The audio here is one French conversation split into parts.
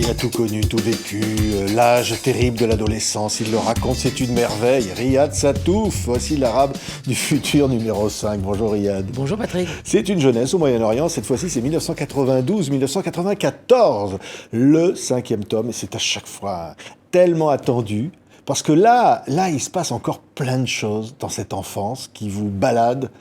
Il a tout connu, tout vécu, l'âge terrible de l'adolescence, il le raconte, c'est une merveille. Riyad Sattouf, voici l'arabe du futur numéro 5. Bonjour Riyad. Bonjour Patrick. C'est une jeunesse au Moyen-Orient, cette fois-ci c'est 1992-1994, le 5e tome, et c'est à chaque fois tellement attendu, parce que là, il se passe encore plein de choses dans cette enfance qui vous balade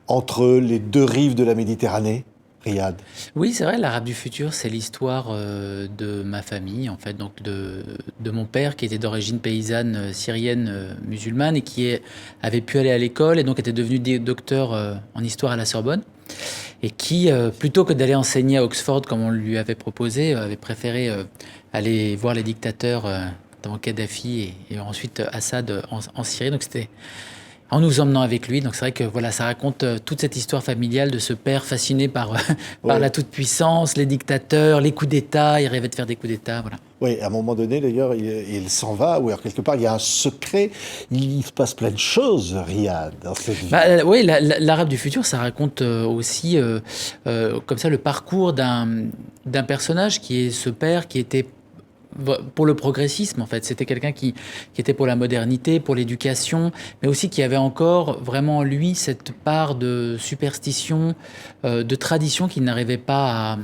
entre les deux rives de la Méditerranée. Riyad. Oui, c'est vrai, l'Arabe du futur, c'est l'histoire de ma famille, en fait, donc de mon père qui était d'origine paysanne syrienne musulmane et qui avait pu aller à l'école et donc était devenu docteur en histoire à la Sorbonne et qui, plutôt que d'aller enseigner à Oxford comme on lui avait proposé, avait préféré aller voir les dictateurs, notamment Kadhafi et ensuite Assad en Syrie. Donc c'était en nous emmenant avec lui. Donc c'est vrai que voilà, ça raconte toute cette histoire familiale de ce père fasciné par la toute-puissance, les dictateurs, les coups d'État. Il rêvait de faire des coups d'État, voilà. Oui, à un moment donné, d'ailleurs, il s'en va, ou alors quelque part, il y a un secret. Il se passe plein de choses, Riyad, dans cette vie. Oui, l'Arabe du futur, ça raconte aussi, comme ça, le parcours d'un personnage qui est ce père qui était pour le progressisme, en fait. C'était quelqu'un qui était pour la modernité, pour l'éducation, mais aussi qui avait encore vraiment en lui cette part de superstition, de tradition qu'il n'arrivait pas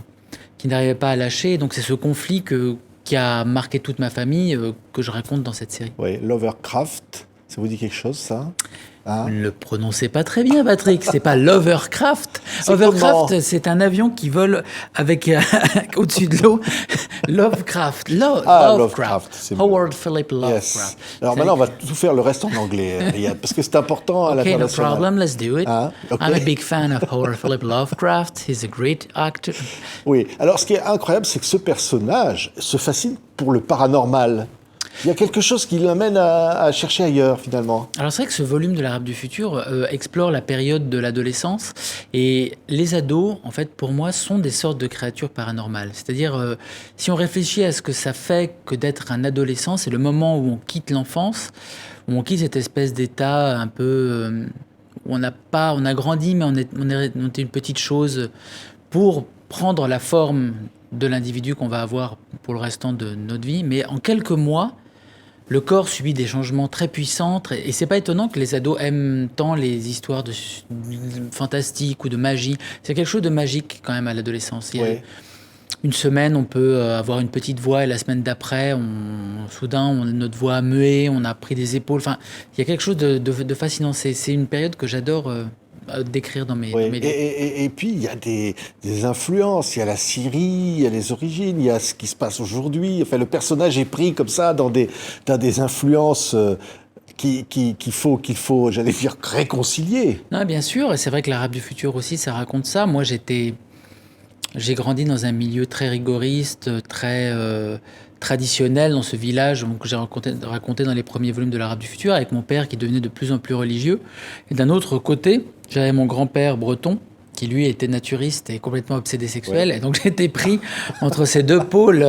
à lâcher. Et donc c'est ce conflit qui a marqué toute ma famille, que je raconte dans cette série. Oui, Lovecraft, ça vous dit quelque chose, ça? Hein? Ne le prononcez pas très bien, Patrick. C'est pas l'Overcraft. Overcraft, c'est un avion qui vole avec au-dessus de l'eau. Lovecraft. Lovecraft. Howard Philip Lovecraft. Yes. Alors maintenant, on va tout faire le reste en anglais, Riyad, parce que c'est important à l'international. No problem. Let's do it. Hein? Okay. I'm a big fan of Howard Philip Lovecraft. He's a great actor. Oui. Alors, ce qui est incroyable, c'est que ce personnage se fascine pour le paranormal. Il y a quelque chose qui l'amène à chercher ailleurs, finalement. Alors c'est vrai que ce volume de l'Arabe du futur explore la période de l'adolescence. Et les ados, en fait, pour moi, sont des sortes de créatures paranormales. C'est-à-dire, si on réfléchit à ce que ça fait que d'être un adolescent, c'est le moment où on quitte l'enfance, où on quitte cette espèce d'état un peu... où on a grandi, mais on est une petite chose pour prendre la forme de l'individu qu'on va avoir pour le restant de notre vie. Mais en quelques mois, le corps subit des changements très puissants. Et c'est pas étonnant que les ados aiment tant les histoires de fantastique ou de magie. C'est quelque chose de magique quand même à l'adolescence. Oui. Une semaine, on peut avoir une petite voix et la semaine d'après, soudain, notre voix a mué, on a pris des épaules. Enfin, il y a quelque chose de fascinant. C'est une période que j'adore décrire dans mes livres. Et puis, il y a des influences. Il y a la Syrie, il y a les origines, il y a ce qui se passe aujourd'hui. Enfin, le personnage est pris comme ça dans des influences qu'il faut, j'allais dire, réconcilier. Non, bien sûr. Et c'est vrai que l'Arabe du futur aussi, ça raconte ça. Moi, j'ai grandi dans un milieu très rigoriste, très traditionnel dans ce village que j'ai raconté dans les premiers volumes de l'Arabe du futur, avec mon père qui devenait de plus en plus religieux. Et d'un autre côté, j'avais mon grand-père breton, qui lui était naturiste et complètement obsédé sexuel. Ouais. Et donc j'étais pris entre ces deux pôles,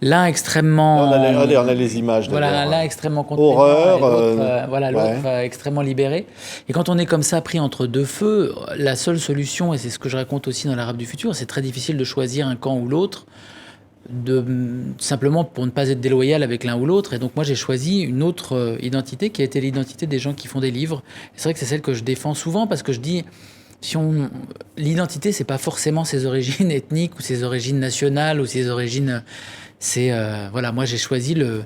l'un extrêmement... On a les images. Voilà, l'un extrêmement contraignant, horreur, l'autre extrêmement libéré. Et quand on est comme ça pris entre deux feux, la seule solution, et c'est ce que je raconte aussi dans l'Arabe du futur, c'est très difficile de choisir un camp ou l'autre, simplement pour ne pas être déloyal avec l'un ou l'autre. Et donc moi j'ai choisi une autre identité qui a été l'identité des gens qui font des livres. Et c'est vrai que c'est celle que je défends souvent parce que je dis... L'identité, c'est pas forcément ses origines ethniques ou ses origines nationales ou ses origines... moi j'ai choisi le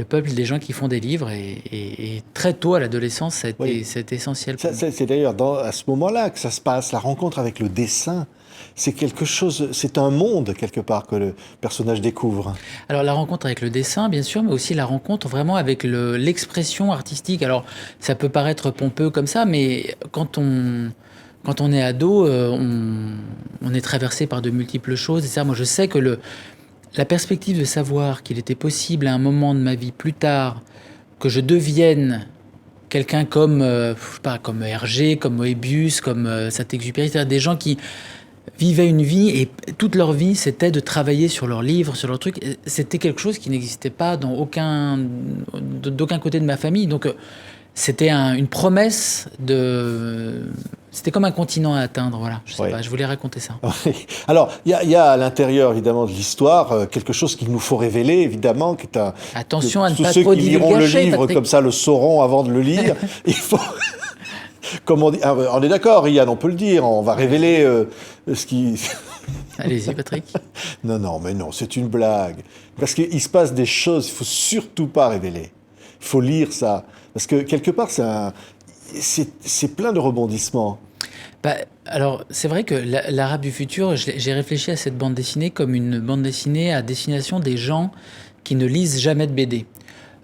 peuple des gens qui font des livres et très tôt à l'adolescence, c'est essentiel. C'est d'ailleurs à ce moment-là que ça se passe, la rencontre avec le dessin. C'est quelque chose, c'est un monde quelque part que le personnage découvre. Alors la rencontre avec le dessin, bien sûr, mais aussi la rencontre vraiment avec l'expression artistique. Alors ça peut paraître pompeux comme ça, mais quand on est ado, on est traversé par de multiples choses. Et ça, moi, je sais que la perspective de savoir qu'il était possible à un moment de ma vie plus tard que je devienne quelqu'un comme Hergé, comme Moebius, comme Saint-Exupéry, c'est-à-dire des gens qui vivaient une vie et toute leur vie, c'était de travailler sur leurs livres, sur leurs trucs. C'était quelque chose qui n'existait pas d'aucun côté de ma famille. Donc, c'était une promesse de... C'était comme un continent à atteindre, voilà. Je sais pas, je voulais raconter ça. Alors, il y a à l'intérieur, évidemment, de l'histoire, quelque chose qu'il nous faut révéler, évidemment, qui est Attention à ne tous pas ceux trop qui liront le divulgacher, livre Patrick. comme ça le sauront avant de le lire. Il faut... Comme on dit, on est d'accord, Yann, on peut le dire, on va révéler ce qui... Allez-y, Patrick. Non, mais non, c'est une blague. Parce qu'il se passe des choses, il ne faut surtout pas révéler. Il faut lire ça. Parce que quelque part, c'est plein de rebondissements. Alors, c'est vrai que l'Arabe du futur, j'ai réfléchi à cette bande dessinée comme une bande dessinée à destination des gens qui ne lisent jamais de BD.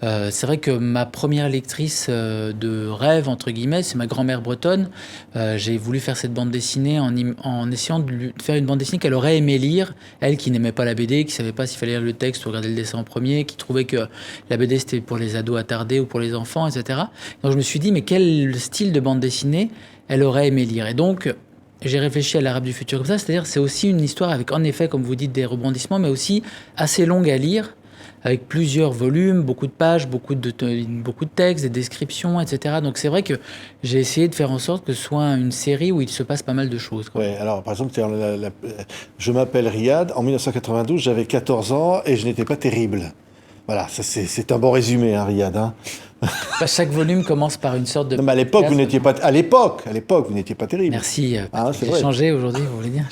C'est vrai que ma première lectrice de rêve, entre guillemets, c'est ma grand-mère bretonne. J'ai voulu faire cette bande dessinée en essayant de faire une bande dessinée qu'elle aurait aimé lire. Elle qui n'aimait pas la BD, qui savait pas s'il fallait lire le texte ou regarder le dessin en premier, qui trouvait que la BD c'était pour les ados attardés ou pour les enfants, etc. Donc je me suis dit, mais quel style de bande dessinée elle aurait aimé lire? Et donc, j'ai réfléchi à l'Arabe du futur comme ça, c'est-à-dire c'est aussi une histoire avec, en effet, comme vous dites, des rebondissements, mais aussi assez longue à lire, avec plusieurs volumes, beaucoup de pages, beaucoup de textes, des descriptions, etc. Donc c'est vrai que j'ai essayé de faire en sorte que ce soit une série où il se passe pas mal de choses. Oui, alors par exemple, je m'appelle Riyad, en 1992, j'avais 14 ans et je n'étais pas terrible. Voilà, ça c'est un bon résumé, hein, Riyad. Hein. Chaque volume commence par une sorte de... Non, mais à l'époque, vous n'étiez pas... À l'époque, vous n'étiez pas terrible. Merci. C'est j'ai vrai. changé aujourd'hui, vous voulez dire.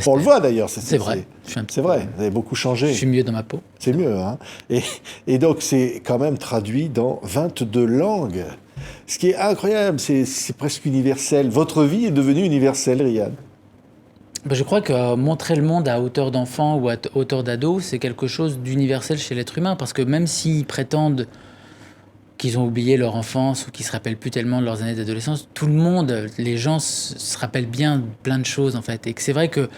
On le voit d'ailleurs. C'est vrai. C'est vrai, vous avez beaucoup changé. Je suis mieux dans ma peau. C'est mieux. Hein. Et donc, c'est quand même traduit dans 22 langues. Ce qui est incroyable, c'est presque universel. Votre vie est devenue universelle, Riyad. Je crois que montrer le monde à hauteur d'enfant ou à hauteur d'ado, c'est quelque chose d'universel chez l'être humain. Parce que même s'ils prétendent qu'ils ont oublié leur enfance ou qu'ils se rappellent plus tellement de leurs années d'adolescence, tout le monde, les gens se rappellent bien plein de choses en fait. Et que c'est vrai que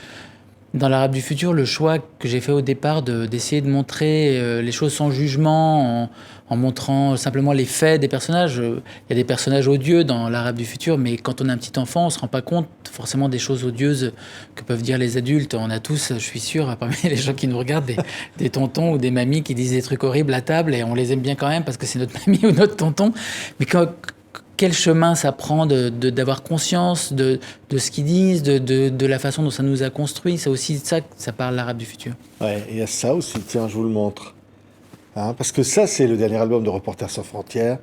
dans l'Arabe du futur, le choix que j'ai fait au départ d'essayer de montrer les choses sans jugement, en montrant simplement les faits des personnages. Il y a des personnages odieux dans l'Arabe du futur, mais quand on a un petit enfant, on ne se rend pas compte forcément des choses odieuses que peuvent dire les adultes. On a tous, je suis sûr, parmi les gens qui nous regardent, des tontons ou des mamies qui disent des trucs horribles à table et on les aime bien quand même parce que c'est notre mamie ou notre tonton. Mais quel chemin ça prend d'avoir conscience de ce qu'ils disent, de la façon dont ça nous a construit. C'est aussi de ça que ça parle l'Arabe du futur. Ouais, et il y a ça aussi, tiens, je vous le montre. Hein, parce que ça, c'est le dernier album de Reporters sans frontières.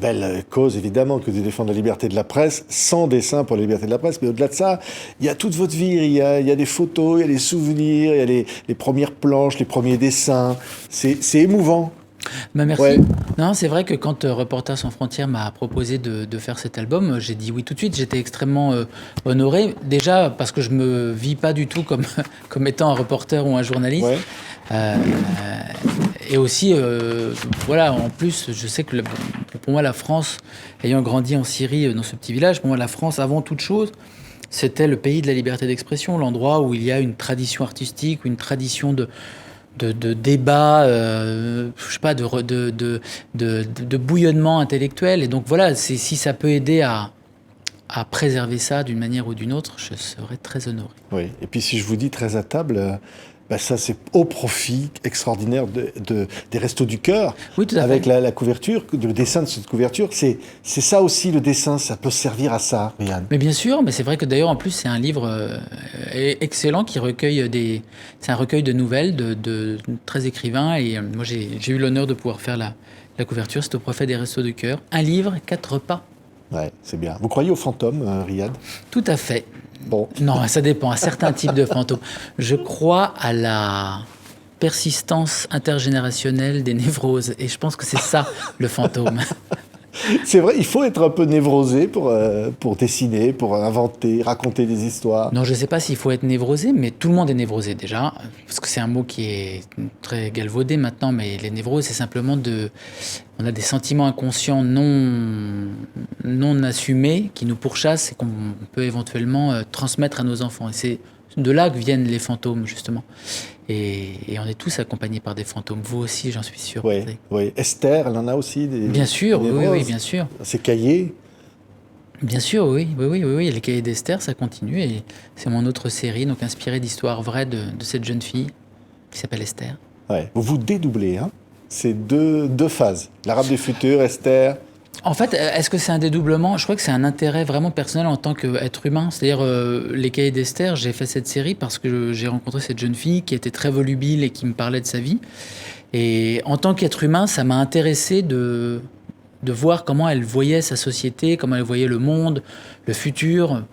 Belle cause, évidemment, que de défendre la liberté de la presse, sans dessin pour la liberté de la presse. Mais au-delà de ça, il y a toute votre vie. Il y a des photos, il y a des souvenirs, il y a les premières planches, les premiers dessins. C'est émouvant. Merci. Ouais. Non, c'est vrai que quand Reporters sans frontières m'a proposé de faire cet album, j'ai dit oui tout de suite. J'étais extrêmement honoré. Déjà parce que je me vis pas du tout comme étant un reporter ou un journaliste. Ouais. Et aussi, voilà, en plus, je sais que pour moi, la France, ayant grandi en Syrie, dans ce petit village, pour moi, la France, avant toute chose, c'était le pays de la liberté d'expression, l'endroit où il y a une tradition artistique, une tradition de débat, je sais pas, de bouillonnement intellectuel. Et donc voilà, si ça peut aider à préserver ça d'une manière ou d'une autre, je serais très honoré. Oui, et puis si je vous dis très à table, ça c'est au profit extraordinaire des Restos du Cœur. Oui, tout à fait. Avec la couverture, le dessin de cette couverture, c'est ça aussi le dessin, ça peut servir à ça, Riyad. Mais bien sûr, mais c'est vrai que d'ailleurs en plus c'est un livre excellent qui recueille c'est un recueil de nouvelles de 13 écrivains et moi j'ai eu l'honneur de pouvoir faire la couverture, c'est au profit des Restos du Cœur. Un livre, 4 repas. Ouais, c'est bien. Vous croyez aux fantômes, Riyad? Tout à fait. Bon. Non, ça dépend, à certains types de fantômes. Je crois à la persistance intergénérationnelle des névroses. Et je pense que c'est ça, le fantôme. C'est vrai, il faut être un peu névrosé pour dessiner, pour inventer, raconter des histoires. Non, je ne sais pas s'il faut être névrosé, mais tout le monde est névrosé déjà. Parce que c'est un mot qui est très galvaudé maintenant, mais les névroses, c'est simplement on a des sentiments inconscients non assumés qui nous pourchassent et qu'on peut éventuellement transmettre à nos enfants. Et c'est de là que viennent les fantômes, justement. Et on est tous accompagnés par des fantômes. Vous aussi, j'en suis sûr. Oui, oui. Esther, elle en a aussi des... Bien sûr, oui, bien sûr. Ses cahiers. Bien sûr, oui. Les cahiers d'Esther, ça continue. Et c'est mon autre série, donc inspirée d'histoires vraies de cette jeune fille qui s'appelle Esther. Ouais. Vous dédoublez, hein? C'est deux phases. L'Arabe du futur, Esther. En fait, est-ce que c'est un dédoublement? Je crois que c'est un intérêt vraiment personnel en tant qu'être humain. C'est-à-dire, Les Cahiers d'Esther, j'ai fait cette série parce que j'ai rencontré cette jeune fille qui était très volubile et qui me parlait de sa vie. Et en tant qu'être humain, ça m'a intéressé de voir comment elle voyait sa société, comment elle voyait le monde, le futur.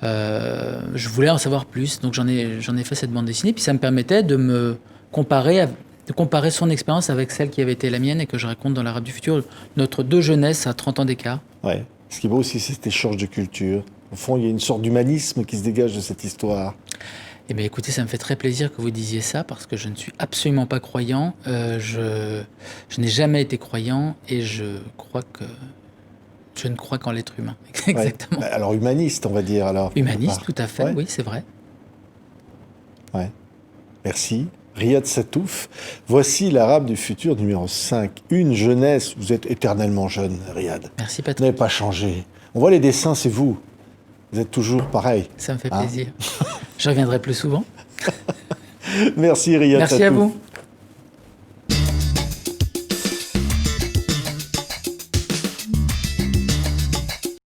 Je voulais en savoir plus, donc j'en ai fait cette bande dessinée. Puis ça me permettait de me comparer de comparer son expérience avec celle qui avait été la mienne et que je raconte dans l'Arabe du futur, notre deux jeunesses à 30 ans d'écart. Ouais. Ce qui est beau aussi, c'est cet échange de culture. Au fond, il y a une sorte d'humanisme qui se dégage de cette histoire. Eh bien, écoutez, ça me fait très plaisir que vous disiez ça parce que je ne suis absolument pas croyant. Je n'ai jamais été croyant et je ne crois qu'en l'être humain. Exactement. Ouais. Alors humaniste, on va dire. Alors, Humaniste, tout à fait, ouais. oui, c'est vrai. Ouais. Merci. Riyad Sattouf. Voici l'Arabe du futur numéro 5. Une jeunesse. Vous êtes éternellement jeune, Riyad. Merci, Vous Patrick. n'avez pas changé. On voit les dessins, c'est vous. Vous êtes toujours pareil. Ça me fait plaisir. Je reviendrai plus souvent. Merci, Riyad Sattouf. Merci à vous.